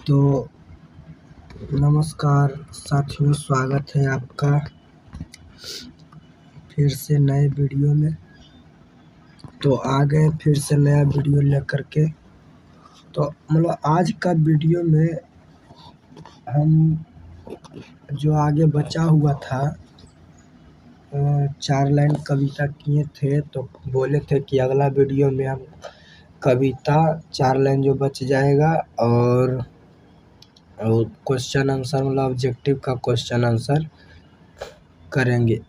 तो नमस्कार साथियों, स्वागत है आपका फिर से नए वीडियो में। तो आ गए फिर से नया वीडियो लेकर के। तो आज का वीडियो में हम जो आगे बचा हुआ था 4 लाइन कविता किए थे, तो बोले थे कि अगला वीडियो में हम कविता 4 लाइन जो बच जाएगा और क्वेश्चन आंसर ऑब्जेक्टिव का क्वेश्चन आंसर करेंगे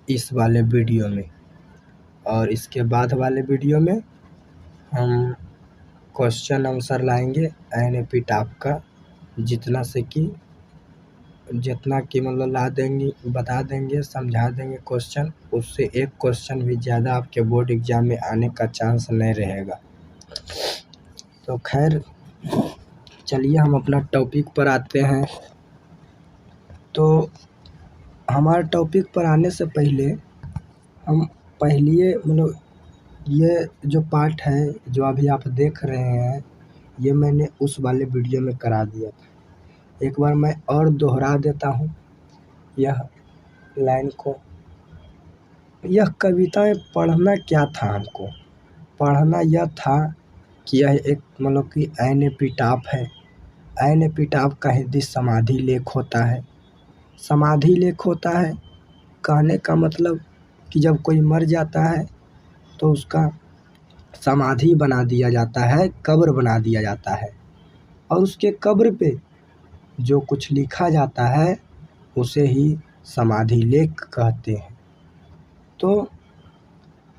इस वाले वीडियो में। और इसके बाद वाले वीडियो में हम क्वेश्चन आंसर लाएंगे एनएपी टाइप का, जितना कि ला देंगे, बता देंगे, समझा देंगे क्वेश्चन। उससे एक क्वेश्चन भी ज़्यादा आपके बोर्ड एग्ज़ाम में आने का चांस नहीं रहेगा। तो खैर चलिए हम अपना टॉपिक पर आते हैं। तो हमारे टॉपिक पर आने से पहले हम ये जो पार्ट है जो अभी आप देख रहे हैं, ये मैंने उस वाले वीडियो में करा दिया था। एक बार मैं और दोहरा देता हूँ यह लाइन को। यह कविताएं पढ़ना क्या था, हमको पढ़ना यह था कि यह एक कि एपिटाफ है। एपिटाफ का हिंदी समाधि लेख होता है। समाधि लेख होता है कहने का मतलब कि जब कोई मर जाता है तो उसका समाधि बना दिया जाता है, कब्र बना दिया जाता है, और उसके कब्र पे जो कुछ लिखा जाता है उसे ही समाधि लेख कहते हैं। तो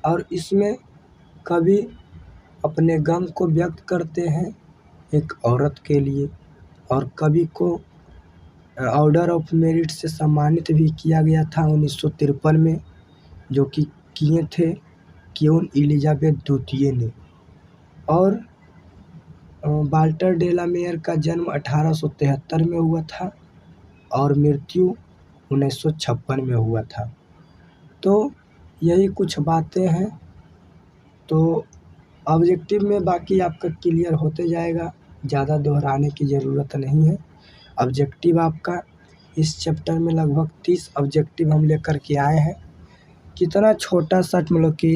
और इसमें कवि अपने गम को व्यक्त करते हैं एक औरत के लिए, और कवि को ऑर्डर ऑफ मेरिट से सम्मानित भी किया गया था 1953 में, जो कि किए थे क्वीन एलिजाबेथ द्वितीय ने। और वाल्टर डेलामेयर का जन्म 1873 में हुआ था और मृत्यु 1956 में हुआ था। तो यही कुछ बातें हैं। तो ऑब्जेक्टिव में बाकी आपका क्लियर होते जाएगा, ज़्यादा दोहराने की ज़रूरत नहीं है। ऑब्जेक्टिव आपका इस चैप्टर में लगभग 30 ऑब्जेक्टिव हम लेकर के आए हैं। कितना छोटा सा कि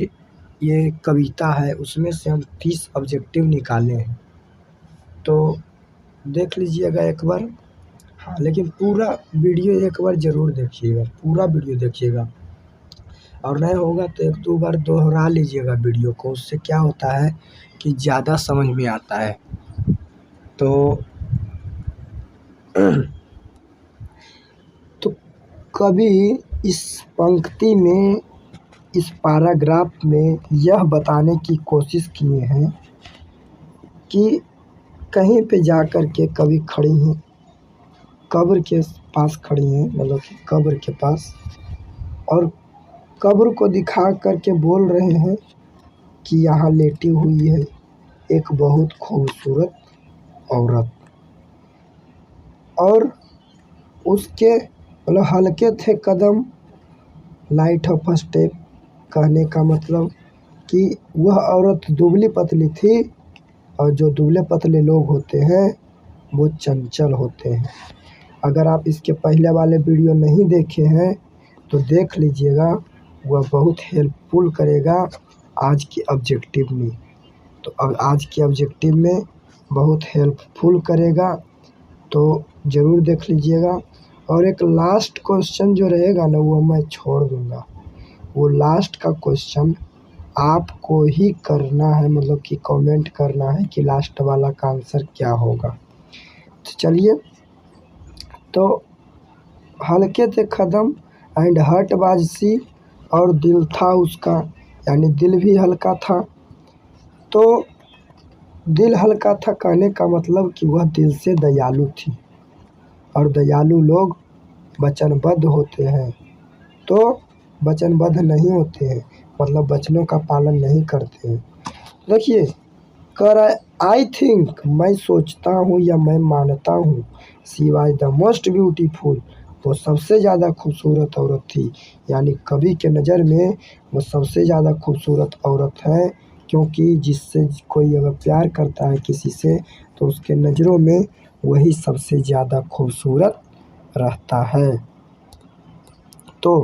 ये कविता है, उसमें से हम 30 ऑब्जेक्टिव निकाले हैं। तो देख लीजिएगा एक बार। हाँ, लेकिन पूरा वीडियो एक बार ज़रूर देखिएगा, पूरा वीडियो देखिएगा, और नहीं होगा तो 1-2 बार दोहरा लीजिएगा वीडियो को। उससे क्या होता है कि ज़्यादा समझ में आता है। तो कवि इस पंक्ति में, इस पैराग्राफ में यह बताने की कोशिश किए हैं कि कहीं पे जाकर के कवि खड़ी हैं, कब्र के पास खड़ी हैं, कि कब्र के पास, और कब्र को दिखा करके बोल रहे हैं कि यहाँ लेटी हुई है एक बहुत खूबसूरत औरत। और उसके हल्के थे कदम, लाइट ऑफ स्टेप, कहने का मतलब कि वह औरत दुबली पतली थी, और जो दुबले पतले लोग होते हैं वो चंचल होते हैं। अगर आप इसके पहले वाले वीडियो नहीं देखे हैं तो देख लीजिएगा, वह बहुत हेल्पफुल करेगा आज के ऑब्जेक्टिव में। तो अब आज के ऑब्जेक्टिव में बहुत हेल्पफुल करेगा, तो ज़रूर देख लीजिएगा। और एक लास्ट क्वेश्चन जो रहेगा ना, वो मैं छोड़ दूँगा। वो लास्ट का क्वेश्चन आपको ही करना है, कि कमेंट करना है कि लास्ट वाला का आंसर क्या होगा। तो चलिए, तो हल्के थे कदम एंड हर्ट वाज सी, और दिल था उसका, यानी दिल भी हल्का था। तो दिल हल्का था कहने का मतलब कि वह दिल से दयालु थी, और दयालु लोग वचनबद्ध होते हैं। तो वचनबद्ध नहीं होते हैं, वचनों का पालन नहीं करते हैं। देखिए, आई थिंक, मैं सोचता हूँ या मैं मानता हूँ, she was the most beautiful, वो सबसे ज़्यादा खूबसूरत औरत थी। यानी कवि के नज़र में वो सबसे ज़्यादा खूबसूरत औरत है, क्योंकि जिससे कोई अगर प्यार करता है किसी से तो उसके नज़रों में वही सबसे ज़्यादा खूबसूरत रहता है। तो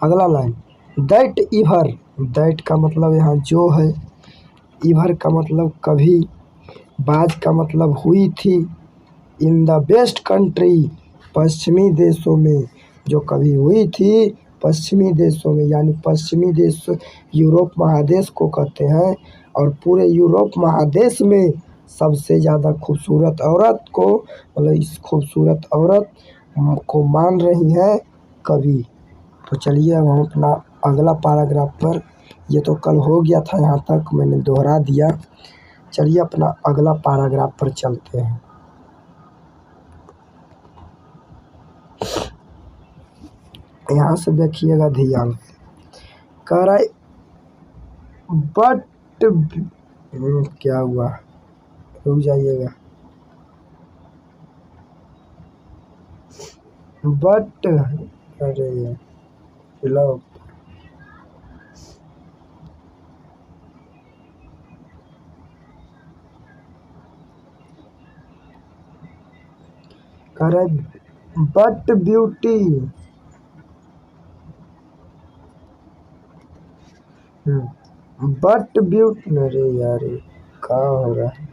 अगला लाइन, दैट इवर, दैट का मतलब यहाँ जो है, इवर का मतलब कभी, बाज का मतलब हुई थी, इन द बेस्ट कंट्री, पश्चिमी देशों में, जो कभी हुई थी पश्चिमी देशों में, यानी पश्चिमी देश यूरोप महादेश को कहते हैं। और पूरे यूरोप महादेश में सबसे ज़्यादा खूबसूरत औरत को, मतलब इस खूबसूरत औरत को मान रही है कवि। तो चलिए अब हम अपना अगला पैराग्राफ पर, ये तो कल हो गया था, यहाँ तक मैंने दोहरा दिया। चलिए अपना अगला पैराग्राफ पर चलते हैं। यहाँ से देखिएगा ध्यान, कह रहा है बट, क्या हुआ, रुक जाइएगा, बट, अरे लव, कह रहा है बट ब्यूटी, बट ब्यूटी, अरे यार क्या हो रहा है।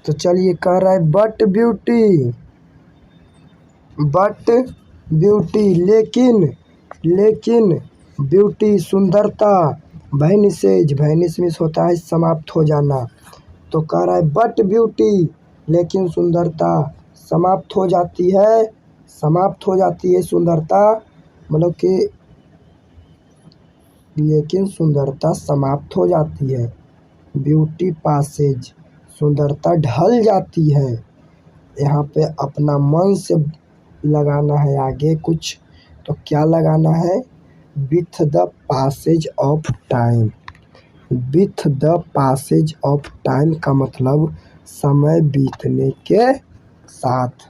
तो चलिए, कह रहा है बट ब्यूटी, बट ब्यूटी, लेकिन, लेकिन ब्यूटी सुंदरता, वैनिसेज, वैनिश मीन्स होता है समाप्त हो जाना। तो कह रहा है बट ब्यूटी, लेकिन सुंदरता समाप्त हो जाती है, समाप्त हो जाती है सुंदरता, मतलब कि लेकिन सुंदरता समाप्त हो जाती है। ब्यूटी पासेज, सुंदरता ढल जाती है। यहाँ पे अपना मन से लगाना है आगे कुछ, तो क्या लगाना है, with the passage of time. With the passage of time का मतलब समय बीतने के साथ।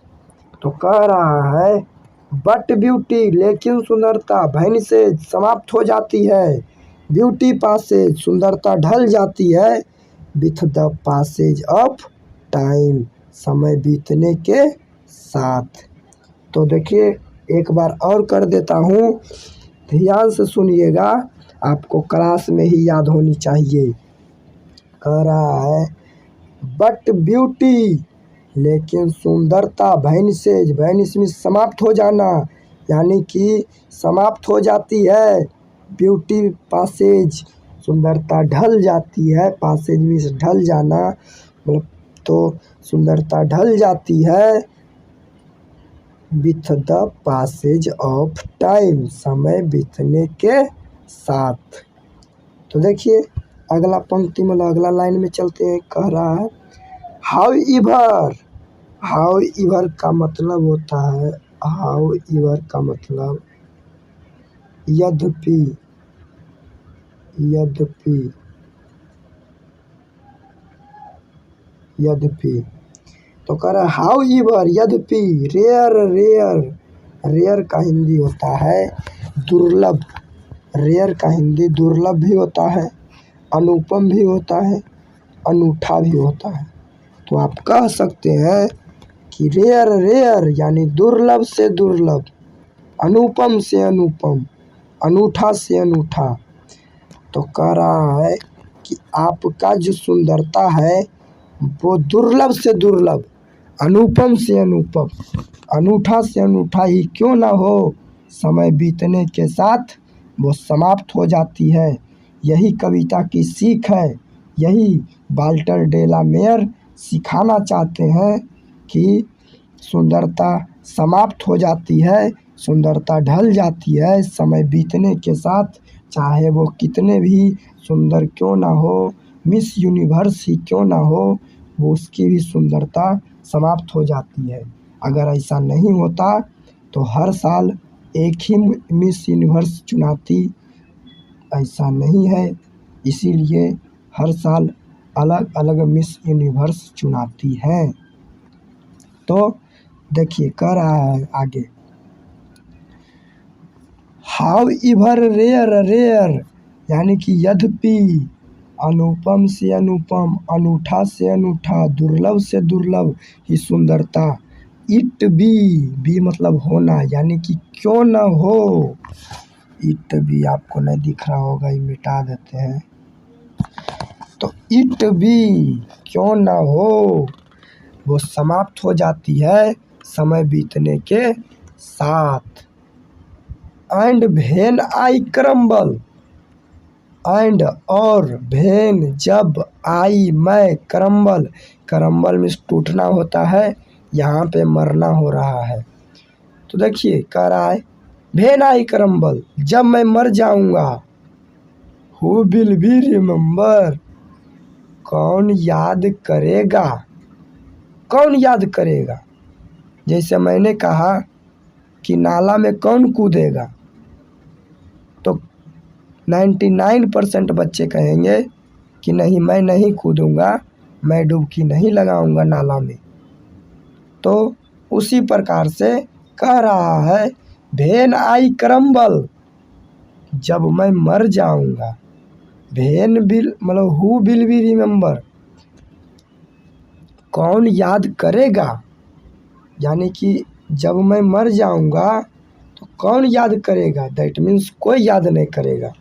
तो कह रहा है बट ब्यूटी, लेकिन सुंदरता, वैनिसेज समाप्त हो जाती है, ब्यूटी पासेज सुंदरता ढल जाती है, with the passage of time समय बीतने के साथ। तो देखिए एक बार और कर देता हूँ, ध्यान से सुनिएगा, आपको क्लास में ही याद होनी चाहिए। कह रहा है बट ब्यूटी, लेकिन सुंदरता, वैनिसेज, वैनिश में समाप्त हो जाना, यानी कि समाप्त हो जाती है, ब्यूटी पासेज सुंदरता ढल जाती है, पासेज में ढल जाना, मतलब तो सुंदरता ढल जाती है, with the passage of time समय बीतने के साथ। तो देखिए अगला पंक्ति में, अगला लाइन में चलते हैं। कह रहा है हाउ इवर, हाउ इवर का मतलब होता है, हाउ इवर का मतलब यद्यपि, यद्यपि, यद्यपि। तो कह रहा है हाउ इवर, यद्यपि, रेयर, रेयर, रेयर का हिंदी होता है दुर्लभ, रेयर का हिंदी दुर्लभ भी होता है, अनुपम भी होता है, अनूठा भी होता है। तो आप कह सकते हैं कि रेयर, रेयर यानी दुर्लभ से दुर्लभ, अनुपम से अनुपम, अनूठा से अनूठा। तो कह रहा है कि आपका जो सुंदरता है वो दुर्लभ से दुर्लभ, अनुपम से अनुपम, अनूठा से अनूठा ही क्यों ना हो, समय बीतने के साथ वो समाप्त हो जाती है। यही कविता की सीख है, यही वाल्टर डे ला मेयर सिखाना चाहते हैं कि सुंदरता समाप्त हो जाती है, सुंदरता ढल जाती है समय बीतने के साथ, चाहे वो कितने भी सुंदर क्यों ना हो, मिस यूनिवर्स ही क्यों ना हो, वो उसकी भी सुंदरता समाप्त हो जाती है। अगर ऐसा नहीं होता तो हर साल एक ही मिस यूनिवर्स चुनाती, ऐसा नहीं है। इसीलिए हर साल अलग अलग मिस यूनिवर्स चुनाती हैं। तो देखिए कह रहा है आगे, हाउ इवर रेयर रेयर, यानी कि यद्यपि, अनुपम से अनुपम, अनूठा से अनूठा, दुर्लभ से दुर्लभ ही सुंदरता, इट बी मतलब होना, यानी कि क्यों न हो। इट बी आपको नहीं दिख रहा होगा, ये मिटा देते हैं। तो इट बी क्यों न हो, वो समाप्त हो जाती है समय बीतने के साथ। And when I crumble, and और व्हेन जब, आई मैं, क्रम्बल, क्रम्बल में टूटना होता है, यहाँ पे मरना हो रहा है। तो देखिए कह रहा है व्हेन आई क्रम्बल, जब मैं मर जाऊंगा, हु विल बी रिमेम्बर, कौन याद करेगा, कौन याद करेगा। जैसे मैंने कहा कि नाला में कौन कूदेगा, तो 99% बच्चे कहेंगे कि नहीं मैं नहीं कूदूंगा, मैं डुबकी नहीं लगाऊंगा नाला में। तो उसी प्रकार से कह रहा है व्हेन आई क्रम्बल, जब मैं मर जाऊंगा, व्हेन विल मतलब हु विल बी रिमेम्बर, कौन याद करेगा, यानी कि जब मैं मर जाऊंगा तो कौन याद करेगा, दैट मीन्स कोई याद नहीं करेगा।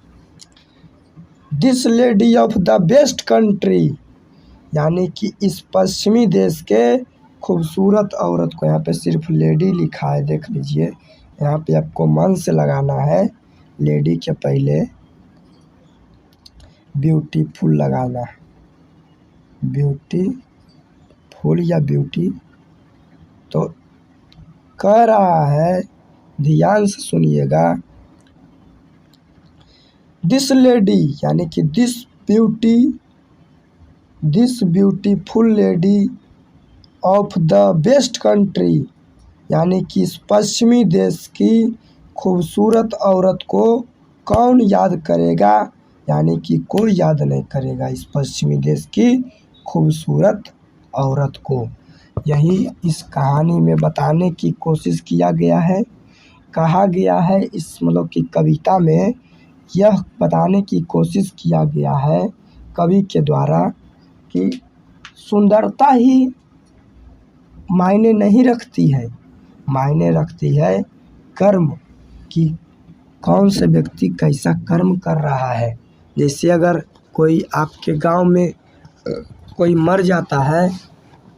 This lady of the best country, यानी कि इस पश्चिमी देश के खूबसूरत औरत को, यहाँ पे सिर्फ लेडी लिखा है, देख लीजिए। यहाँ पे आपको मन से लगाना है, लेडी के पहले ब्यूटीफुल लगाना है, ब्यूटीफुल या ब्यूटी। तो कह रहा है, ध्यान से सुनिएगा, दिस लेडी यानी कि this beautiful lady of the best country, यानी कि इस पश्चिमी देश की खूबसूरत औरत को कौन याद करेगा, यानी कि कोई याद नहीं करेगा इस पश्चिमी देश की खूबसूरत औरत को। यही इस कहानी में बताने की कोशिश किया गया है। कहा गया है इस मतलब कि कविता में यह बताने की कोशिश किया गया है कवि के द्वारा कि सुंदरता ही मायने नहीं रखती है, मायने रखती है कर्म, कि कौन से व्यक्ति कैसा कर्म कर रहा है। जैसे अगर कोई आपके गांव में कोई मर जाता है,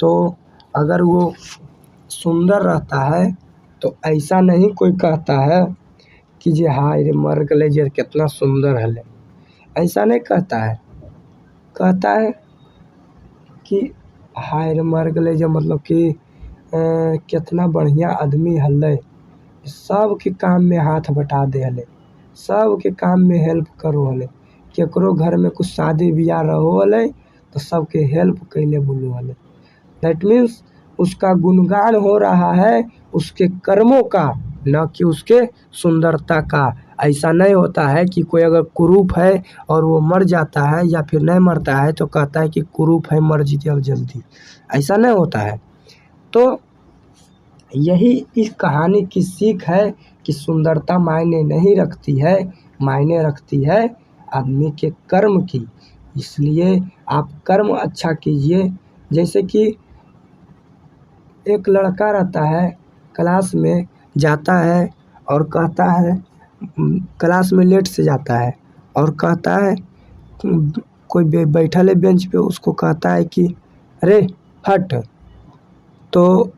तो अगर वो सुंदर रहता है तो ऐसा नहीं कोई कहता है कि जे हाय रे मर गए जे कितना सुंदर है, ऐसा नहीं कहता है। कहता है कि हाय रे मर गए जे मतलब कि कितना बढ़िया आदमी हल्ले, सबके काम में हाथ बटा दे हले, सबके काम में हेल्प करो हले, केकरो घर में कुछ शादी ब्याह रहो हले तो सबके हेल्प कैले बोलो हले। दैट मीन्स उसका गुणगान हो रहा है उसके कर्मों का, न कि उसके सुंदरता का। ऐसा नहीं होता है कि कोई अगर कुरूप है और वो मर जाता है या फिर नहीं मरता है तो कहता है कि कुरूप है मर जीते अब जल्दी, ऐसा नहीं होता है। तो यही इस कहानी की सीख है कि सुंदरता मायने नहीं रखती है, मायने रखती है आदमी के कर्म की। इसलिए आप कर्म अच्छा कीजिए। जैसे कि एक लड़का रहता है, क्लास में जाता है और कहता है, क्लास में लेट से जाता है और कहता है, कोई बैठल है बेंच पे, उसको कहता है कि अरे हट, तो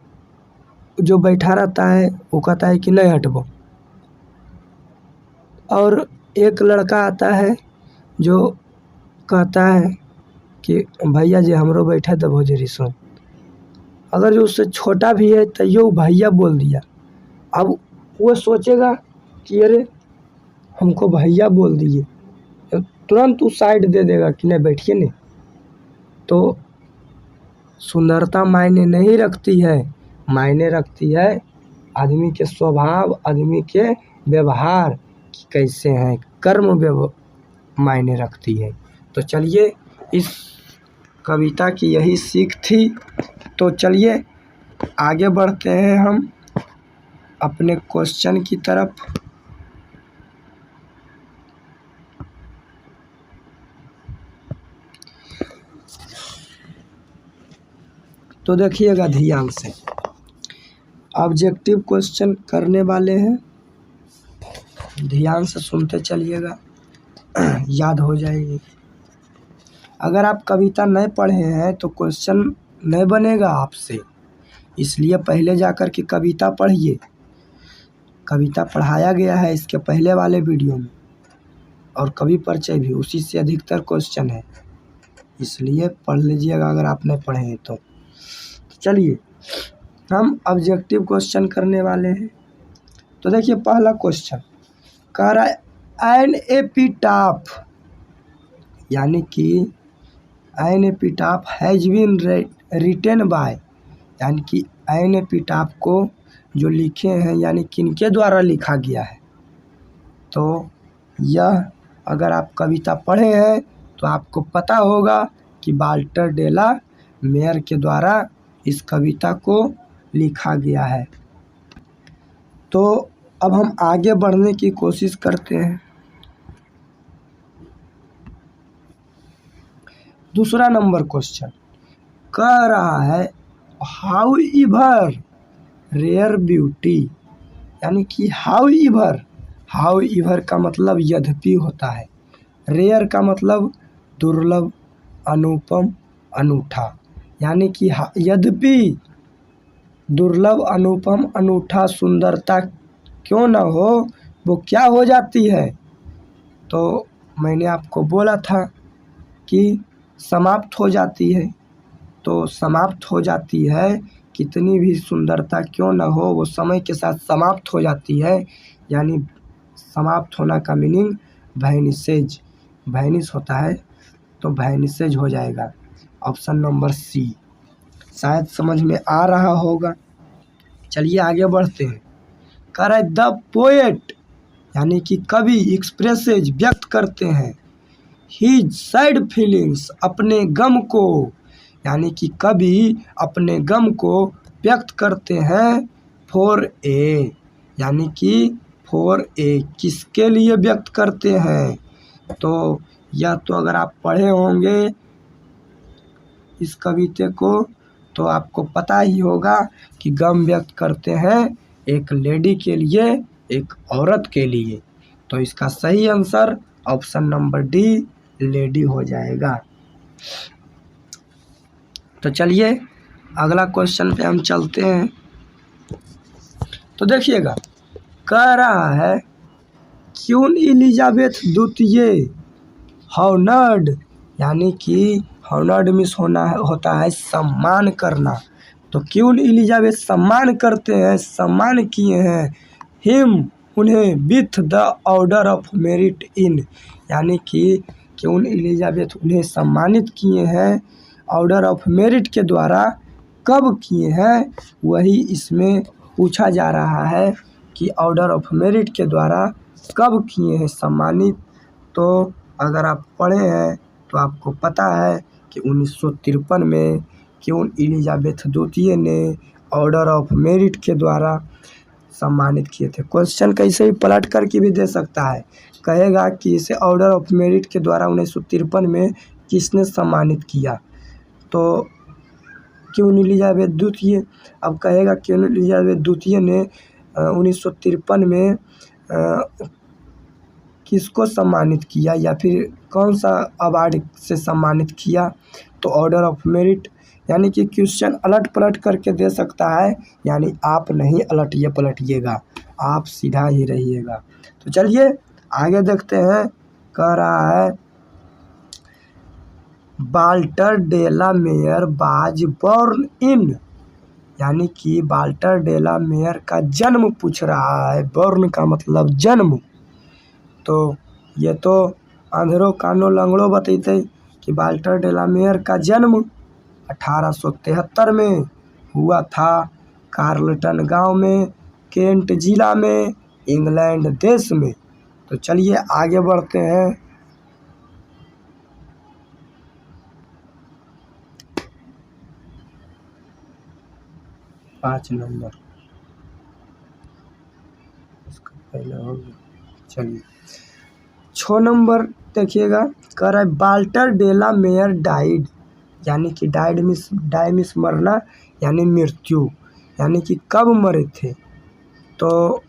जो बैठा रहता है वो कहता है कि नहीं हटबो। और एक लड़का आता है जो कहता है कि भैया जी हमरो बैठा दबो जरी सुन। अगर जो उससे छोटा भी है तो यो भैया बोल दिया, अब वो सोचेगा कि अरे हमको भैया बोल दिए, तुरंत उस साइड दे देगा कि नहीं बैठिए नहीं। तो सुंदरता मायने नहीं रखती है, मायने रखती है आदमी के स्वभाव, आदमी के व्यवहार कि कैसे हैं, कर्म मायने रखती है। तो चलिए, इस कविता की यही सीख थी। तो चलिए आगे बढ़ते हैं हम अपने क्वेश्चन की तरफ। तो देखिएगा ध्यान से, ऑब्जेक्टिव क्वेश्चन करने वाले हैं, ध्यान से सुनते चलिएगा, याद हो जाएगी। अगर आप कविता नहीं पढ़े हैं तो क्वेश्चन नहीं बनेगा आपसे, इसलिए पहले जाकर के कविता पढ़िए। कविता पढ़ाया गया है इसके पहले वाले वीडियो में, और कवि परिचय भी उसी से अधिकतर क्वेश्चन है, इसलिए पढ़ लीजिएगा अगर आप नहीं पढ़े हैं तो। चलिए हम ऑब्जेक्टिव क्वेश्चन करने वाले हैं। तो देखिए पहला क्वेश्चन कह रहा है एन एपिटाफ, यानी कि an epitaph has been written by, यानी कि एन एपिटाफ को जो लिखे हैं यानी किनके द्वारा लिखा गया है। तो यह अगर आप कविता पढ़े हैं तो आपको पता होगा कि वाल्टर डेला मेयर के द्वारा इस कविता को लिखा गया है। तो अब हम आगे बढ़ने की कोशिश करते हैं। दूसरा नंबर क्वेश्चन कह रहा है हाउ इवर रेयर ब्यूटी, यानी कि हाउ इवर का मतलब यद्यपि होता है, रेयर का मतलब दुर्लभ, अनुपम, अनूठा, यानी कि यद्यपि दुर्लभ, अनुपम, अनूठा सुंदरता क्यों ना हो, वो क्या हो जाती है। तो मैंने आपको बोला था कि समाप्त हो जाती है। तो समाप्त हो जाती है, कितनी भी सुंदरता क्यों ना हो वो समय के साथ समाप्त हो जाती है, यानी समाप्त होना का मीनिंग वैनिसेज, वैनिस होता है तो वैनिसेज हो जाएगा। ऑप्शन नंबर सी, शायद समझ में आ रहा होगा। चलिए आगे बढ़ते हैं। कह रहा है द पोएट, यानी कि कवि एक्सप्रेसेज व्यक्त करते हैं हिज सैड फीलिंग्स, अपने गम को, यानी कि कवि अपने गम को व्यक्त करते हैं फॉर ए, यानी कि फॉर ए किसके लिए व्यक्त करते हैं। तो या तो अगर आप पढ़े होंगे इस कविते को तो आपको पता ही होगा कि गम व्यक्त करते हैं एक लेडी के लिए, एक औरत के लिए। तो इसका सही answer option number D lady हो जाएगा। तो चलिए अगला क्वेश्चन पे हम चलते हैं। तो देखिएगा कह रहा है क्वीन एलिजाबेथ द्वितीय हॉनर्ड, यानी कि हॉनर्ड मिस होता है सम्मान करना। तो क्वीन एलिजाबेथ सम्मान करते हैं, सम्मान किए हैं हिम, उन्हें with the order of merit in, यानी कि क्वीन एलिजाबेथ उन्हें सम्मानित किए हैं ऑर्डर ऑफ मेरिट के द्वारा। कब किए हैं वही इसमें पूछा जा रहा है कि ऑर्डर ऑफ मेरिट के द्वारा कब किए हैं सम्मानित। तो अगर आप पढ़े हैं तो आपको पता है कि 1953 में क्वीन एलिजाबेथ द्वितीय ने ऑर्डर ऑफ मेरिट के द्वारा सम्मानित किए थे। क्वेश्चन कैसे भी पलट करके भी दे सकता है, कहेगा कि इसे ऑर्डर ऑफ मेरिट के द्वारा 1953 में किसने सम्मानित किया। तो क्वीन एलिजाबेथ द्वितीय, अब कहेगा क्वीन एलिजाबेथ द्वितीय ने 1953 में किसको सम्मानित किया या फिर कौन सा अवार्ड से सम्मानित किया। तो ऑर्डर ऑफ मेरिट, यानी कि क्वेश्चन अलट पलट करके दे सकता है, यानी आप नहीं पलटिएगा, आप सीधा ही रहिएगा। तो चलिए आगे देखते हैं। कह रहा है Walter de la Mare was born in, यानी कि वाल्टर डेला मेयर का जन्म पूछ रहा है। बोर्न का मतलब जन्म। तो ये तो अंधेरों कानों लंगड़ों बतैते कि वाल्टर डेला मेयर का जन्म 1873 में हुआ था कार्लटन गांव में, केंट जिला में, इंग्लैंड देश में। तो चलिए आगे बढ़ते हैं। पाँच नंबर इसका पहले हो गया। चलिए 6 नंबर देखिएगा, कह रहा है वाल्टर डेला मेयर डाइड, यानी कि डाई मिस मरना यानी मृत्यु, यानी कि कब मरे थे। तो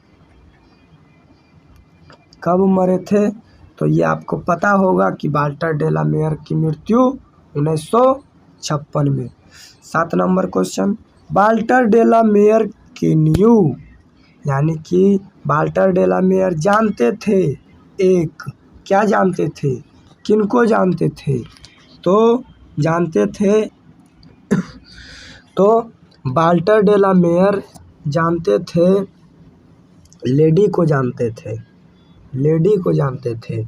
कब मरे थे तो ये आपको पता होगा कि वाल्टर डेला मेयर की मृत्यु 1956 में। 7 number question, Walter de la mayor की न्यू, यानी कि वाल्टर डेला मेयर जानते थे एक, क्या जानते थे, किनको जानते थे, तो जानते थे तो वाल्टर डेला मेयर जानते थे, लेडी को जानते थे, लेडी को जानते थे,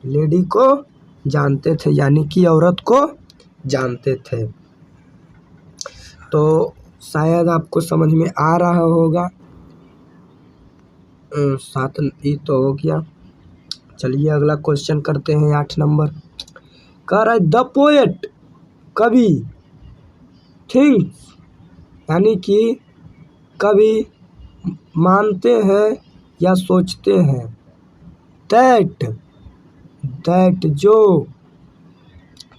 लेडी को जानते थे, यानी कि औरत को जानते थे। तो शायद आपको समझ में आ रहा होगा। 7 ये तो हो गया। चलिए अगला क्वेश्चन करते हैं 8 नंबर। कह रहा है द पोएट, कवि, थिंक्स, यानी कि कवि मानते हैं या सोचते हैं, दैट जो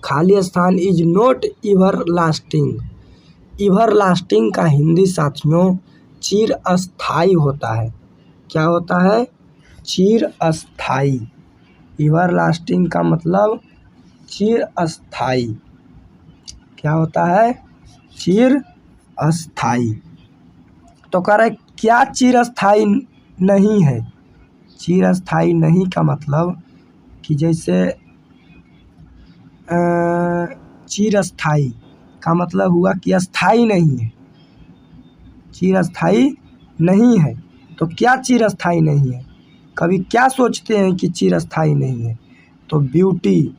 खाली स्थान इज नॉट एवरलास्टिंग, एवरलास्टिंग का हिंदी साथियों चिर अस्थाई होता है। क्या होता है, चिर अस्थाई। एवरलास्टिंग का मतलब चिर अस्थाई, क्या होता है, चिर अस्थाई। तो कह रहा है क्या चिरस्थाई नहीं है। चिरस्थाई नहीं का मतलब कि जैसे चिरस्थाई का मतलब हुआ कि अस्थाई नहीं है, चिरस्थाई नहीं है। तो क्या चिरस्थाई नहीं है, कभी क्या सोचते हैं कि चिरस्थाई नहीं है, तो ब्यूटी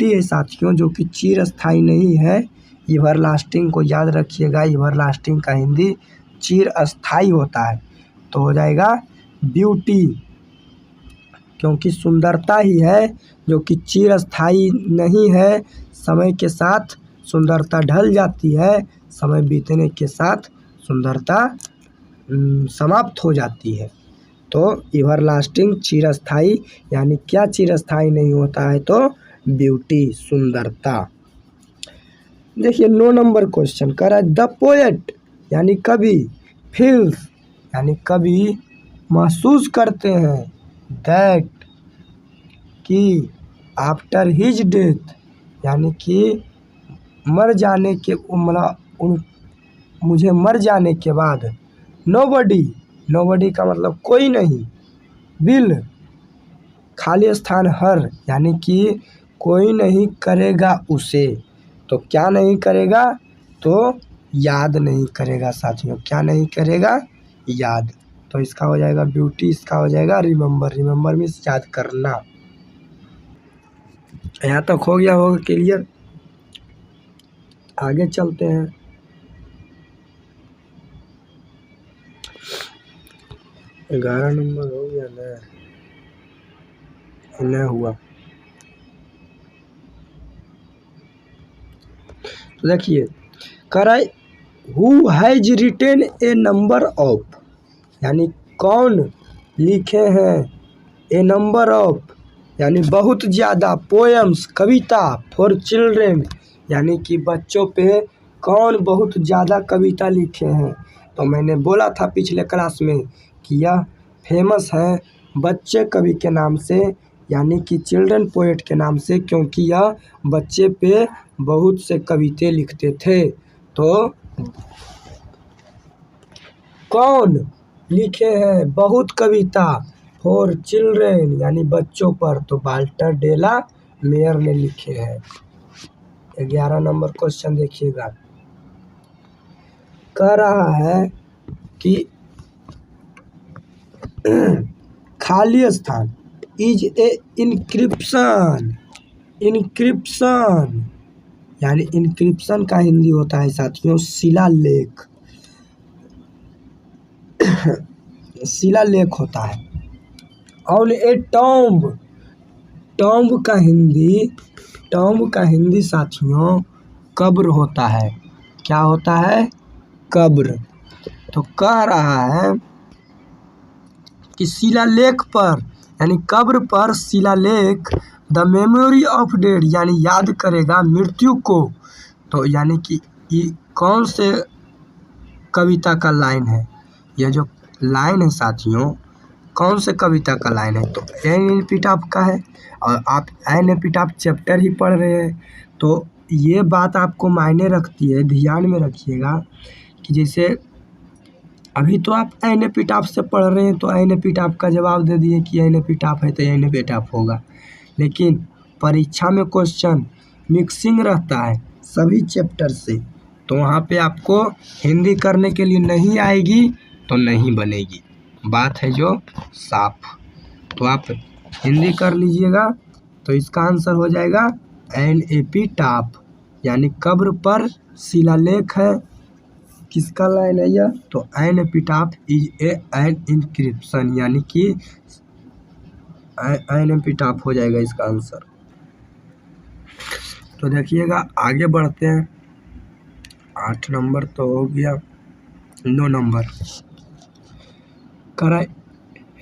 है साथियों, जो कि चिरस्थाई नहीं है। एवरलास्टिंग को याद रखिएगा, एवरलास्टिंग का हिंदी चिरस्थाई होता है। तो हो जाएगा ब्यूटी, क्योंकि सुंदरता ही है जो कि चिरस्थाई नहीं है। समय के साथ सुंदरता ढल जाती है, समय बीतने के साथ सुंदरता समाप्त हो जाती है। तो एवरलास्टिंग चिरस्थाई, यानी क्या चिरस्थाई नहीं होता है, तो ब्यूटी, सुंदरता। देखिए 9 नंबर क्वेश्चन कह रहा है द पोएट, यानी कवि, फील्स, यानी कवि महसूस करते हैं, दैट कि आफ्टर हिज डेथ, यानी कि मर जाने के मुझे मर जाने के बाद, नोबडी का मतलब कोई नहीं, विल खाली स्थान हर, यानी कि कोई नहीं करेगा उसे। तो क्या नहीं करेगा, तो याद नहीं करेगा साथियों, क्या नहीं करेगा, याद। तो इसका हो जाएगा ब्यूटी, इसका हो जाएगा रिमेंबर मीन्स याद करना। यहाँ तक हो गया होगा क्लियर। आगे चलते हैं। ग्यारह नंबर हो गया ना, नहीं हुआ। तो देखिए कह रहा है who has retain A number of, यानी कौन लिखे हैं, ए नंबर ऑफ यानी बहुत ज़्यादा, पोएम्स कविता, फॉर चिल्ड्रेन यानी कि बच्चों पे कौन बहुत ज़्यादा कविता लिखे हैं। तो मैंने बोला था पिछले क्लास में कि यह फेमस है बच्चे कवि के नाम से, यानी कि चिल्ड्रन पोएट के नाम से, क्योंकि यह बच्चे पे बहुत से कविते लिखते थे। तो कौन लिखे हैं बहुत कविता फॉर चिल्ड्रेन यानी बच्चों पर, तो वाल्टर डेला मेयर ने लिखे हैं। 11 नंबर क्वेश्चन देखिएगा, कह रहा है कि खाली स्थान इज ए इंक्रिप्शन यानी इंक्रिप्शन का हिंदी होता है साथियों शिलालेख। शिलालेख होता है। और ए टॉम्ब, टॉम्ब का हिंदी साथियों कब्र होता है। क्या होता है? कब्र। तो कह रहा है कि शिलालेख पर यानी कब्र पर शिलालेख द मेमोरी ऑफ डेड यानी याद करेगा मृत्यु को। तो यानी कि ये कौन से कविता का लाइन है? यह जो लाइन है साथियों कौन से कविता का लाइन है? तो एन एपिटाफ का है। और आप एन एपिटाफ चैप्टर ही पढ़ रहे हैं तो ये बात आपको मायने रखती है। ध्यान में रखिएगा कि जैसे अभी तो आप एन एपिटाफ से पढ़ रहे हैं तो एन एपिटाफ का जवाब दे दिए कि एन एपिटाफ है तो एन एपिटाफ होगा। लेकिन परीक्षा में क्वेश्चन मिक्सिंग रहता है सभी चैप्टर से, तो वहाँ पे आपको हिंदी करने के लिए नहीं आएगी तो नहीं बनेगी। बात है जो साफ। तो आप हिंदी कर लीजिएगा तो इसका आंसर हो जाएगा एन एपिटाफ यानी कब्र पर शिलालेख है। किसका लाइन है यह? तो an epitaph is an inscription यानी कि एन एपिटाफ हो जाएगा इसका आंसर। तो देखिएगा आगे बढ़ते हैं। 8 नंबर तो हो गया। 9 नंबर करा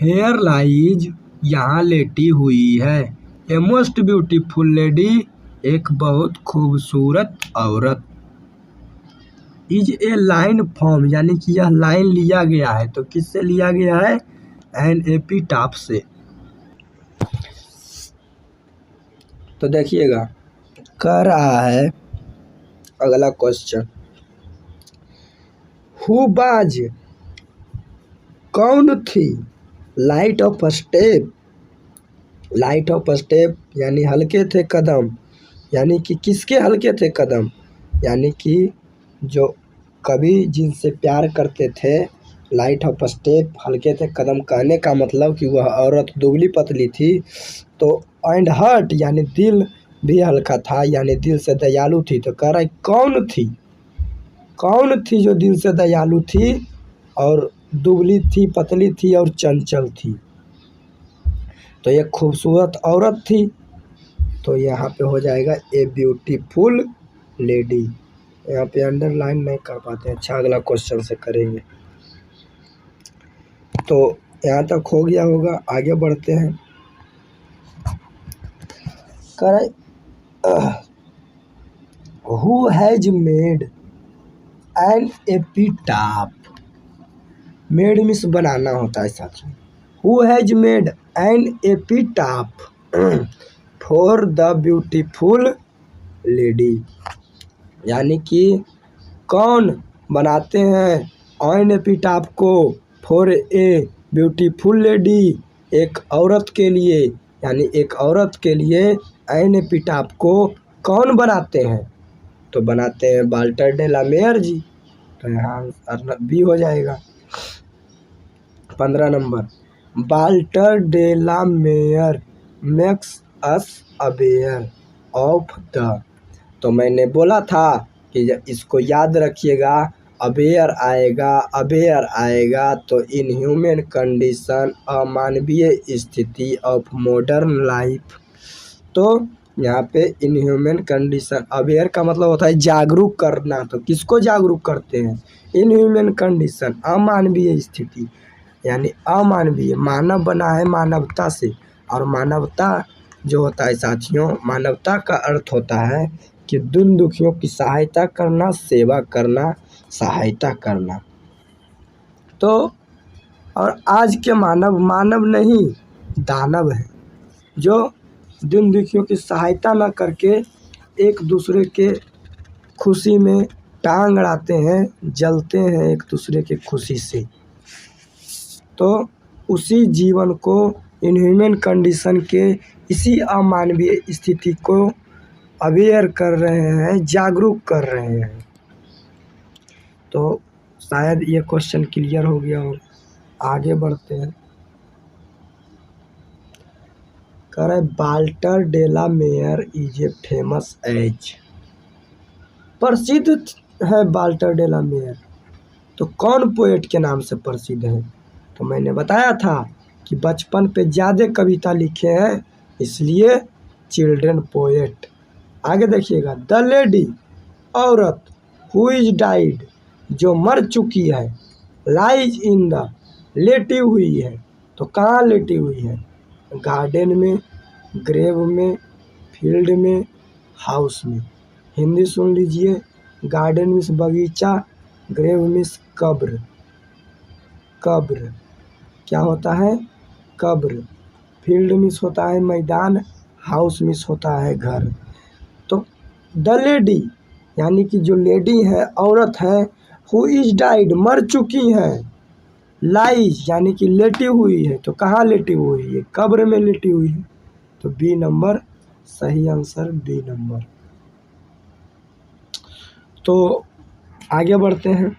हेयर लाइज यहाँ लेटी हुई है ए मोस्ट ब्यूटीफुल लेडी एक बहुत खूबसूरत औरत। इज ए लाइन फॉर्म यानी कि यह लाइन लिया गया है। तो किससे लिया गया है? एन एपिटाफ से। तो देखिएगा कह रहा है अगला क्वेश्चन हु बाज कौन थी light of step. Light of step यानी हल्के थे कदम, यानी कि किसके हल्के थे कदम? यानी कि जो कवि जिनसे प्यार करते थे लाइट ऑफ स्टेप हल्के थे कदम कहने का मतलब कि वह औरत दुबली पतली थी। तो एंड हर्ट यानी दिल भी हल्का था यानी दिल से दयालु थी। तो कह रहा है कौन थी? कौन थी जो दिल से दयालु थी और दुबली थी पतली थी और चंचल थी? तो ये खूबसूरत औरत थी। तो यहाँ पे हो जाएगा ए ब्यूटीफुल लेडी। यहाँ पे अंडरलाइन नहीं कर पाते। अच्छा अगला क्वेश्चन से करेंगे। तो यहाँ तक हो गया होगा। आगे बढ़ते हैं। करे who has made an epitaph. Made means बनाना होता है साथियों। Who has made an epitaph for the beautiful lady यानी कि कौन बनाते हैं एन एपिटाफ को फॉर ए ब्यूटीफुल लेडी एक औरत के लिए, यानी एक औरत के लिए एन एपिटाफ को कौन बनाते हैं? तो बनाते हैं Walter de la Mare ji. तो यहाँ बी हो जाएगा। 15 नंबर Walter de la Mare makes us aware of the. तो मैंने बोला था कि इसको याद रखिएगा। अवेयर आएगा तो इनह्यूमन कंडीशन अमानवीय स्थिति ऑफ मॉडर्न लाइफ। तो यहाँ पे इनह्यूमन कंडीशन अवेयर का मतलब होता है जागरूक करना। तो किसको जागरूक करते हैं? इनह्यूमन कंडीशन अमानवीय स्थिति यानी अमानवीय। मानव बना है मानवता से और मानवता जो होता है साथियों मानवता का अर्थ होता है कि दीन दुखियों की सहायता करना, सेवा करना, सहायता करना। तो और आज के मानव नहीं दानव है जो दीन दुखियों की सहायता न करके एक दूसरे के खुशी में टांग अड़ाते हैं, जलते हैं एक दूसरे के खुशी से। तो उसी जीवन को इनह्यूमन कंडीशन के इसी अमानवीय स्थिति को अवेयर कर रहे हैं, जागरूक कर रहे हैं। तो शायद ये क्वेश्चन क्लियर हो गया हो। आगे बढ़ते हैं। कह रहे Walter de la Mare is a famous as प्रसिद्ध है वाल्टर डे ला मेयर, तो कौन पोएट के नाम से प्रसिद्ध है? तो मैंने बताया था कि बचपन पे ज़्यादा कविता लिखे हैं, इसलिए चिल्ड्रन पोएट। आगे देखिएगा, द लेडी, औरत, हु इज डाइड, जो मर चुकी है, लाइज इन द, लेटी हुई है, तो कहाँ लेटी हुई है? गार्डन में, ग्रेव में, फील्ड में, हाउस में। हिंदी सुन लीजिए, गार्डन मीन्स बगीचा, ग्रेव मीन्स कब्र। कब्र क्या होता है? कब्र। फील्ड मीन्स होता है मैदान, हाउस मीन्स होता है घर। तो द लेडी यानी कि जो लेडी है, औरत है, हु इज डाइड, मर चुकी है, लाइज यानी कि लेटी हुई है, तो कहाँ लेटी हुई है? कब्र में लेटी हुई है। तो बी नंबर सही आंसर, बी नंबर। तो आगे बढ़ते हैं।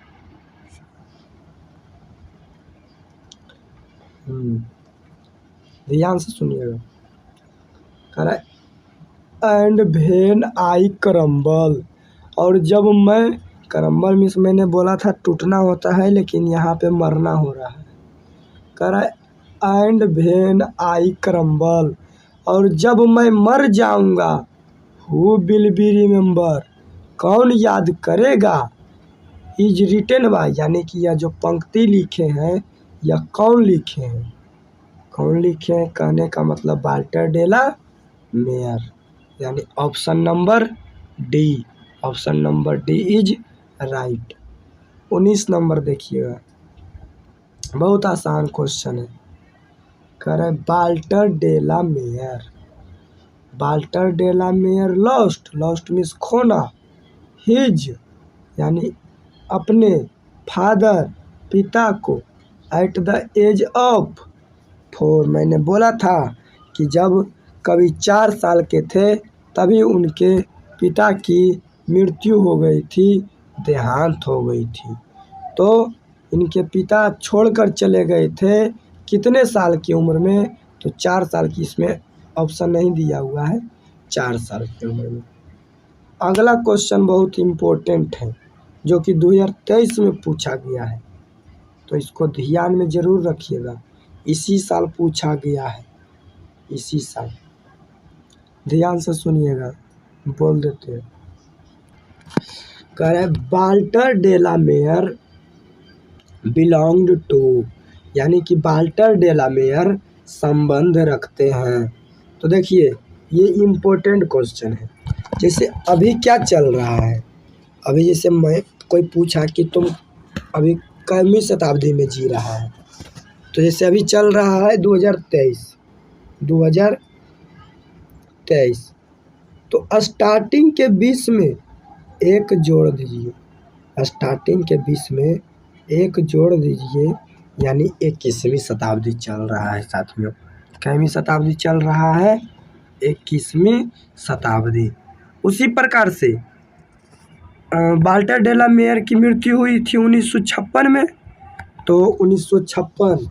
ध्यान से सुनिएगा। कह रहा है एंड व्हेन आई क्रम्बल, और जब मैं, क्रम्बल मीन्स मैंने बोला था टूटना होता है, लेकिन यहाँ पे मरना हो रहा है। कह रहा है एंड व्हेन आई क्रम्बल, और जब मैं मर जाऊंगा, हु विल बी रिमेंबर, कौन याद करेगा, इज रिटन बाय यानी कि यह जो पंक्ति लिखे हैं या कौन लिखे हैं, कौन लिखे हैं कहने का मतलब वाल्टर डे ला मेयर, यानी option number D, option number D is right. 19 नंबर देखिएगा, बहुत आसान क्वेश्चन है। कह रहे Walter de la Mare, Walter de la Mare lost, lost means खोना, हिज यानी अपने, फादर पिता को, एट द एज ऑफ 4, मैंने बोला था कि जब कभी 4 साल के थे तभी उनके पिता की मृत्यु हो गई थी, देहांत हो गई थी। तो इनके पिता छोड़कर चले गए थे कितने साल की उम्र में? तो 4 साल की, इसमें ऑप्शन नहीं दिया हुआ है, 4 साल की उम्र में। अगला क्वेश्चन बहुत इम्पोर्टेंट है, जो कि 2023 में पूछा गया है, तो इसको ध्यान में ज़रूर रखिएगा। इसी साल पूछा गया है, इसी साल। ध्यान से सुनिएगा, बोल देते हैं। कह रहे Walter de la Mare belonged to, यानी कि वाल्टर डे ला मेयर संबंध रखते हैं। तो देखिए ये इम्पोर्टेंट क्वेश्चन है। जैसे अभी क्या चल रहा है, अभी जैसे मैं कोई पूछा कि तुम अभी कौनवीं शताब्दी में जी रहा है, तो जैसे अभी चल रहा है 2023, तो स्टार्टिंग के 20 में एक जोड़ दीजिए, स्टार्टिंग के 20 में एक जोड़ दीजिए, यानी 21वीं शताब्दी चल रहा है साथियों। कौनवीं शताब्दी चल रहा है? 21वीं शताब्दी। उसी प्रकार से वाल्टर डे ला मेयर की मृत्यु हुई थी 1956 में, तो 1956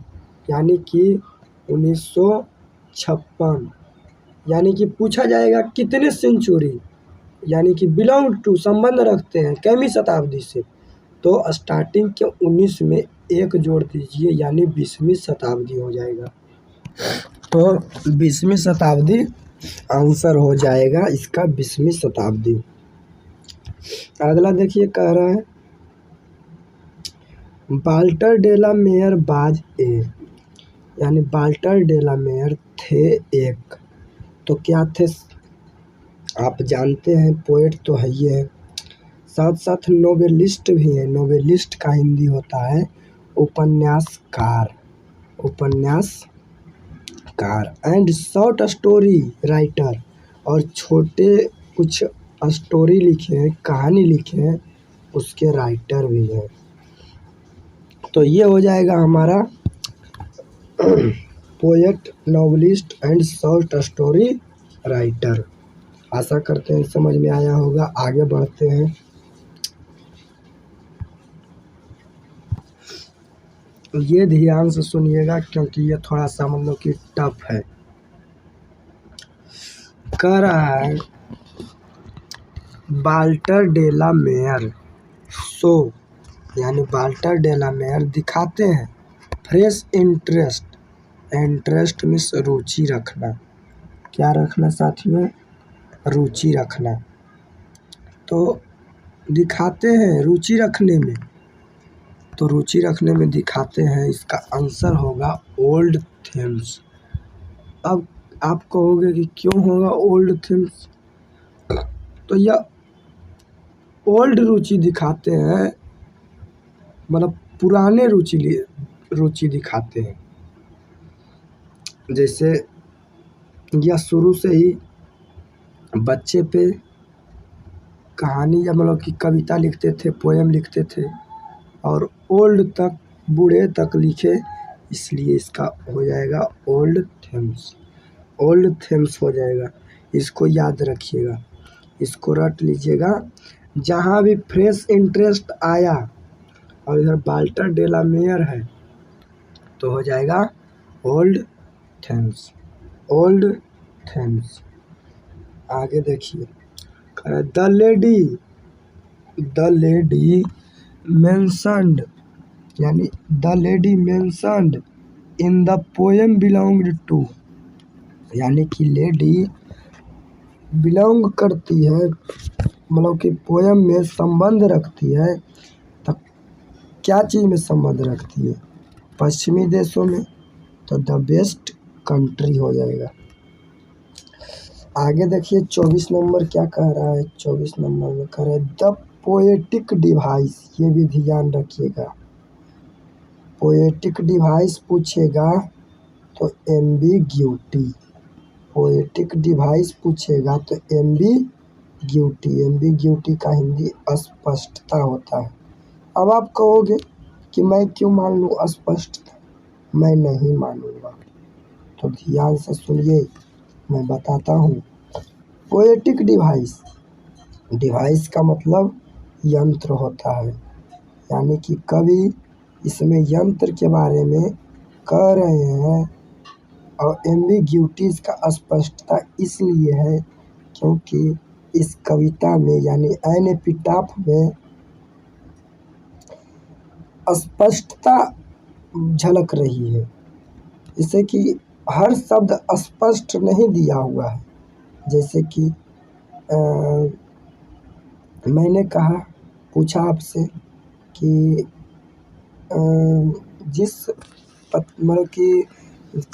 यानी कि 1956 यानी कि पूछा जाएगा कितने सेंचुरी, यानी कि बिलोंग टू संबंध रखते हैं कौनवीं शताब्दी से, तो स्टार्टिंग के 19 में एक जोड़ दीजिए, यानी 20वीं शताब्दी हो जाएगा। तो 20वीं शताब्दी आंसर हो जाएगा इसका, 20वीं शताब्दी। अगला देखिए, कह रहा है वाल्टर डे ला मेयर बाज ए, यानी वाल्टर डे ला मेयर थे एक, तो क्या थे? आप जानते हैं पोएट तो है ही है, साथ साथ नोवेलिस्ट भी है। नोवेलिस्ट का हिंदी होता है उपन्यासकार, उपन्यासकार। एंड शॉर्ट स्टोरी राइटर, और छोटे कुछ स्टोरी लिखे हैं, कहानी लिखे हैं, उसके राइटर भी हैं। तो ये हो जाएगा हमारा poet, novelist and short story writer. आशा करते हैं समझ में आया होगा। आगे बढ़ते हैं। ये ध्यान से सुनिएगा क्योंकि ये थोड़ा सा मतलब कि टफ है। कह रहा है वाल्टर डेला मेयर शो, यानी वाल्टर डेला मेयर दिखाते हैं फ्रेश इंटरेस्ट। इंटरेस्ट मीन्स रुचि रखना। क्या रखना साथियों? रुचि रखना। तो दिखाते हैं रुचि रखने में, तो रुचि रखने में दिखाते हैं, इसका आंसर होगा ओल्ड थीम्स। अब आप कहोगे कि क्यों होगा ओल्ड थीम्स? तो यह ओल्ड रुचि दिखाते हैं, मतलब पुराने रुचि दिखाते हैं। जैसे यह शुरू से ही बच्चे पे कहानी या मतलब कि कविता लिखते थे, पोएम लिखते थे, और ओल्ड तक, बूढ़े तक लिखे, इसलिए इसका हो जाएगा ओल्ड थीम्स। ओल्ड थीम्स हो जाएगा। इसको याद रखिएगा, इसको रट लीजिएगा। जहाँ भी फ्रेश इंटरेस्ट आया और इधर वाल्टर डेला मेयर है तो हो जाएगा ओल्ड थीम्स। Old themes. आगे देखिए, द लेडी मेंशन्ड, यानी the lady mentioned in the poem belonged to, यानी कि लेडी बिलोंग करती है, मतलब कि पोएम में संबंध रखती है। तो क्या चीज़ में संबंध रखती है? पश्चिमी देशों में, तो द बेस्ट कंट्री हो जाएगा। आगे देखिए 24 नंबर क्या कह रहा है। 24 नंबर में कह रहा है द पोएटिक डिवाइस, ये भी ध्यान रखिएगा। पोएटिक डिवाइस पूछेगा तो एम्बिग्यूटी, पोएटिक डिवाइस पूछेगा तो एम्बिग्यूटी का हिंदी अस्पष्टता होता है। अब आप कहोगे कि मैं क्यों मान लूँ अस्पष्टता? मैं नहीं मानूंगा, तो ध्यान से सुनिए, मैं बताता हूँ। पोएटिक डिवाइस का मतलब यंत्र होता है, यानी कि कवि इसमें यंत्र के बारे में कह रहे हैं। और एम्बिग्यूटीज का अस्पष्टता इसलिए है क्योंकि इस कविता में, यानी एन एपिटाफ में अस्पष्टता झलक रही है, जैसे कि हर शब्द स्पष्ट नहीं दिया हुआ है। जैसे कि मैंने पूछा आपसे कि मतलब कि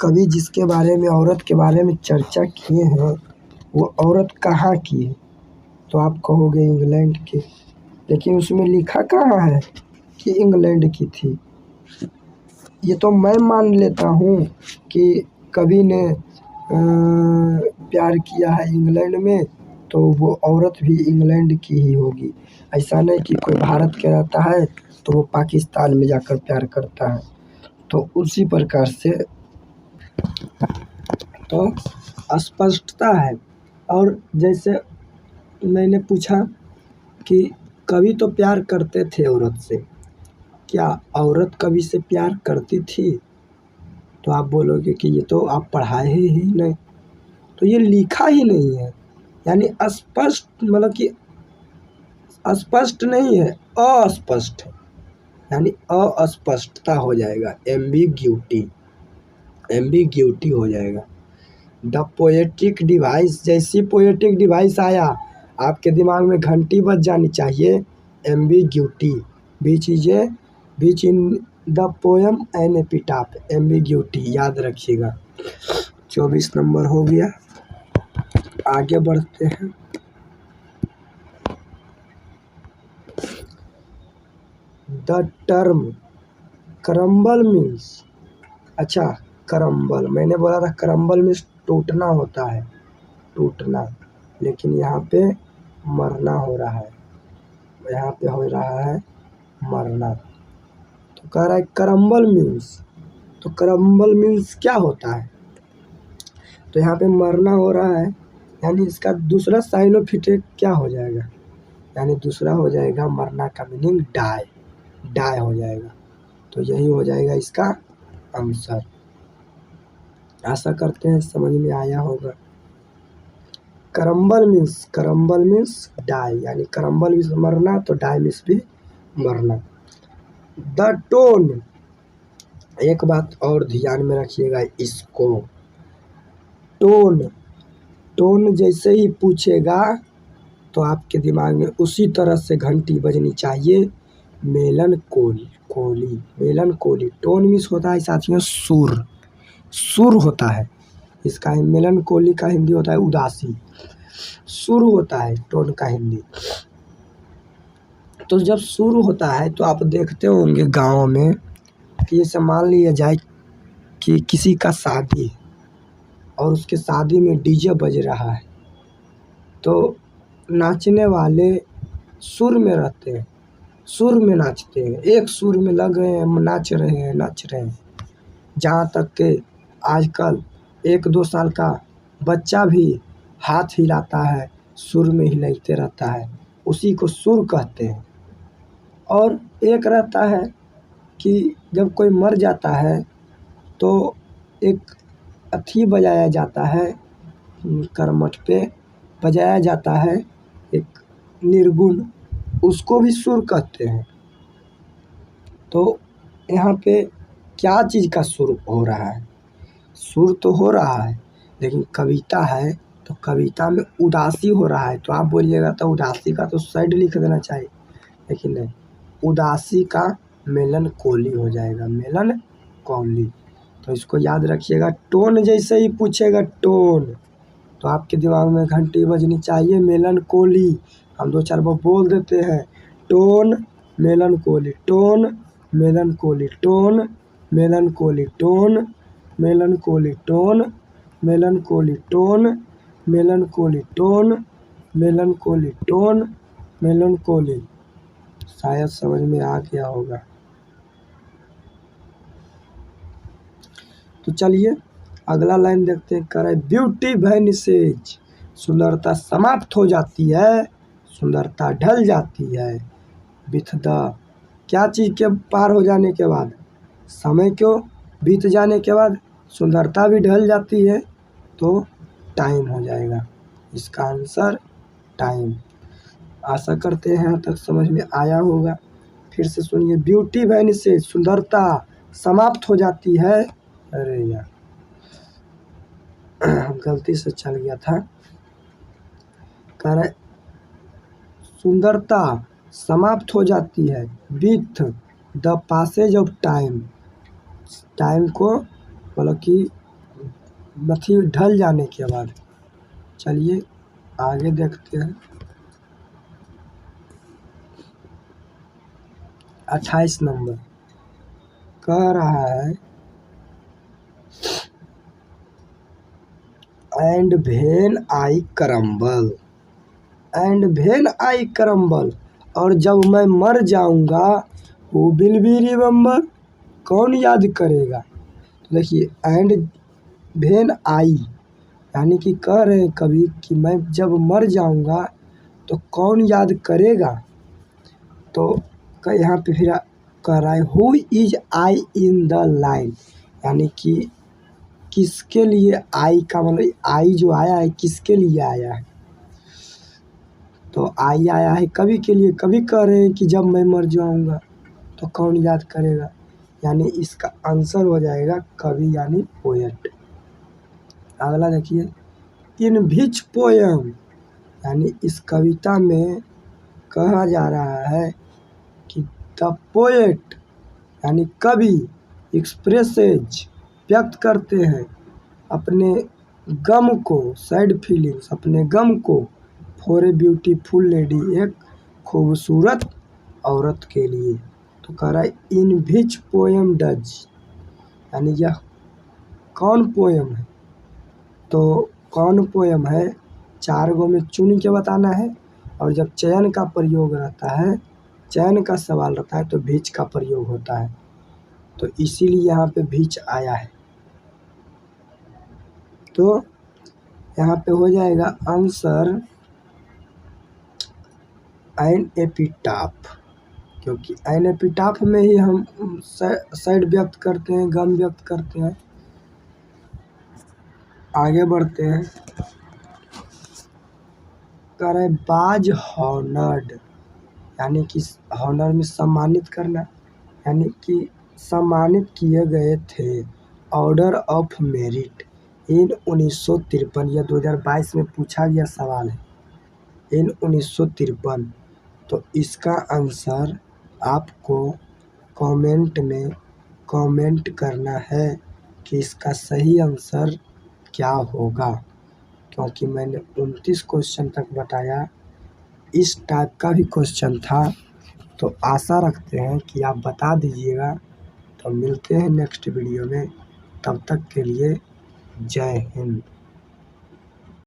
कवि जिसके बारे में, औरत के बारे में चर्चा किए हैं, वो औरत कहाँ की है? तो आप कहोगे इंग्लैंड की, लेकिन उसमें लिखा कहाँ है कि इंग्लैंड की थी? ये तो मैं मान लेता हूँ कि कवि ने प्यार किया है इंग्लैंड में, तो वो औरत भी इंग्लैंड की ही होगी। ऐसा नहीं कि कोई भारत के रहता है तो वो पाकिस्तान में जाकर प्यार करता है। तो उसी प्रकार से तो अस्पष्टता है। और जैसे मैंने पूछा कि कवि तो प्यार करते थे औरत से, क्या औरत कवि से प्यार करती थी? तो आप बोलोगे कि ये तो आप पढ़ाए ही नहीं, तो ये लिखा ही नहीं है, यानी अस्पष्ट, मतलब कि अस्पष्ट नहीं है, अस्पष्ट है, यानी अस्पष्टता हो जाएगा, एम्बिग्यूटी हो जाएगा। द पोएटिक डिवाइस, जैसी पोएटिक डिवाइस आया आपके दिमाग में घंटी बज जानी चाहिए, एम्बिग्यूटी, बीच in the poem an epitaph, ambiguity याद रखिएगा। 24 नंबर हो गया। आगे बढ़ते हैं। द टर्म क्रम्बल मीन्स, अच्छा क्रम्बल, मैंने बोला था क्रम्बल मीन्स टूटना होता है, टूटना, लेकिन यहाँ पे मरना हो रहा है, यहाँ पे हो रहा है मरना। तो कह रहा है क्रम्बल मीन्स, तो क्रम्बल मीन्स क्या होता है? तो यहाँ पे मरना हो रहा है, यानी इसका दूसरा साइनोफिटेट क्या हो जाएगा? यानी दूसरा हो जाएगा मरना का मीनिंग डाई हो जाएगा। तो यही हो जाएगा इसका आंसर। आशा करते हैं समझ में आया होगा। करम्बल मीन्स डाई, यानी करम्बल मीन्स मरना तो डाई मीन्स भी मरना। द टोन, एक बात और ध्यान में रखिएगा इसको, टोन जैसे ही पूछेगा तो आपके दिमाग में उसी तरह से घंटी बजनी चाहिए, मेलनकोली। टोन मीन्स होता है साथियों सुर होता है इसका। मेलनकोली का हिंदी होता है उदासी, सुर होता है टोन का हिंदी। तो जब सुर होता है तो आप देखते होंगे गाँव में कि जैसे मान लिया जाए कि किसी का शादी है और उसके शादी में डीजे बज रहा है, तो नाचने वाले सुर में रहते हैं, सुर में नाचते हैं, एक सुर में लग रहे हैं, नाच रहे हैं। जहाँ तक कि आजकल 1-2 साल का बच्चा भी हाथ हिलाता है, सुर में हिलाते रहता है, उसी को सुर कहते हैं। और एक रहता है कि जब कोई मर जाता है तो एक अथी बजाया जाता है, करमठ पे बजाया जाता है एक निर्गुण, उसको भी सुर कहते हैं। तो यहाँ पे क्या चीज़ का सुर हो रहा है? सुर तो हो रहा है, लेकिन कविता है तो कविता में उदासी हो रहा है। तो आप बोलिएगा तो उदासी का तो साइड लिख देना चाहिए, लेकिन नहीं, उदासी का मेलनकोली हो जाएगा, मेलनकोली। तो इसको याद रखिएगा। टोन जैसे ही पूछेगा टोन, तो आपके दिमाग में घंटी बजनी चाहिए मेलनकोली। हम 2-4 बार बोल देते हैं, tone melancholy, tone melancholy, tone melancholy, tone melancholy, tone melancholy, tone melancholy, tone melancholy, tone melancholy. शायद समझ में आ गया होगा। तो चलिए अगला लाइन देखते हैं। कह रहा है ब्यूटी वैनिसेज, सुंदरता समाप्त हो जाती है, सुंदरता ढल जाती है। विथ द, क्या चीज़ के पार हो जाने के बाद, समय क्यों बीत जाने के बाद सुंदरता भी ढल जाती है, तो टाइम हो जाएगा इसका आंसर, टाइम। आशा करते हैं यहाँ तक समझ में आया होगा। फिर से सुनिए, ब्यूटी वैनिसेज, सुंदरता समाप्त हो जाती है। अरे यार गलती से चल गया था। कह रहे सुंदरता समाप्त हो जाती है with the passage of time, time को मतलब कि मथी ढल जाने के बाद। चलिए आगे देखते हैं। 28 नंबर कह रहा है and when I crumble, and when I crumble, और जब मैं मर जाऊंगा, वो विल बी रिमेंबर, कौन याद करेगा। तो देखिए एंड वेन आई यानी कि कह रहे हैं कभी कि मैं जब मर जाऊंगा तो कौन याद करेगा। तो यहाँ पे फिर कह रहा है who is I in the line, यानी कि किसके लिए आई का मतलब आई जो आया है किसके लिए आया है। तो आई आया है कवि के लिए, कवि कह रहे हैं कि जब मैं मर जाऊंगा तो कौन याद करेगा, यानी इसका आंसर हो जाएगा कवि यानी पोएट। अगला देखिए, इन विच पोएम, यानी इस कविता में कहा जा रहा है कि द पोएट यानी कवि एक्सप्रेसेज व्यक्त करते हैं अपने गम को, सैड फीलिंग्स, अपने गम को, फॉर ए ब्यूटीफुल लेडी, एक खूबसूरत औरत के लिए। तो कह रहा है इन विच पोएम डज, यानी यह कौन पोएम है। तो कौन पोएम है 4 गो में चुन के बताना है, और जब चयन का प्रयोग रहता है, चयन का सवाल रहता है तो विच का प्रयोग होता है, तो इसीलिए यहाँ पे विच आया है। तो यहाँ पे हो जाएगा आंसर एन एपिटाफ, क्योंकि एन एपिटाफ में ही हम सैड व्यक्त करते हैं, गम व्यक्त करते हैं। आगे बढ़ते हैं। कह रहा है बाज हॉनर्ड, यानी कि हॉनर में सम्मानित करना, यानी कि सम्मानित किए गए थे ऑर्डर ऑफ मेरिट इन 1953। यह 2022 में पूछा गया सवाल है, इन 1953। तो इसका आंसर आपको कमेंट में कमेंट करना है कि इसका सही आंसर क्या होगा, क्योंकि मैंने 29 क्वेश्चन तक बताया, इस टाइप का भी क्वेश्चन था। तो आशा रखते हैं कि आप बता दीजिएगा। तो मिलते हैं नेक्स्ट वीडियो में, तब तक के लिए जय हिंद।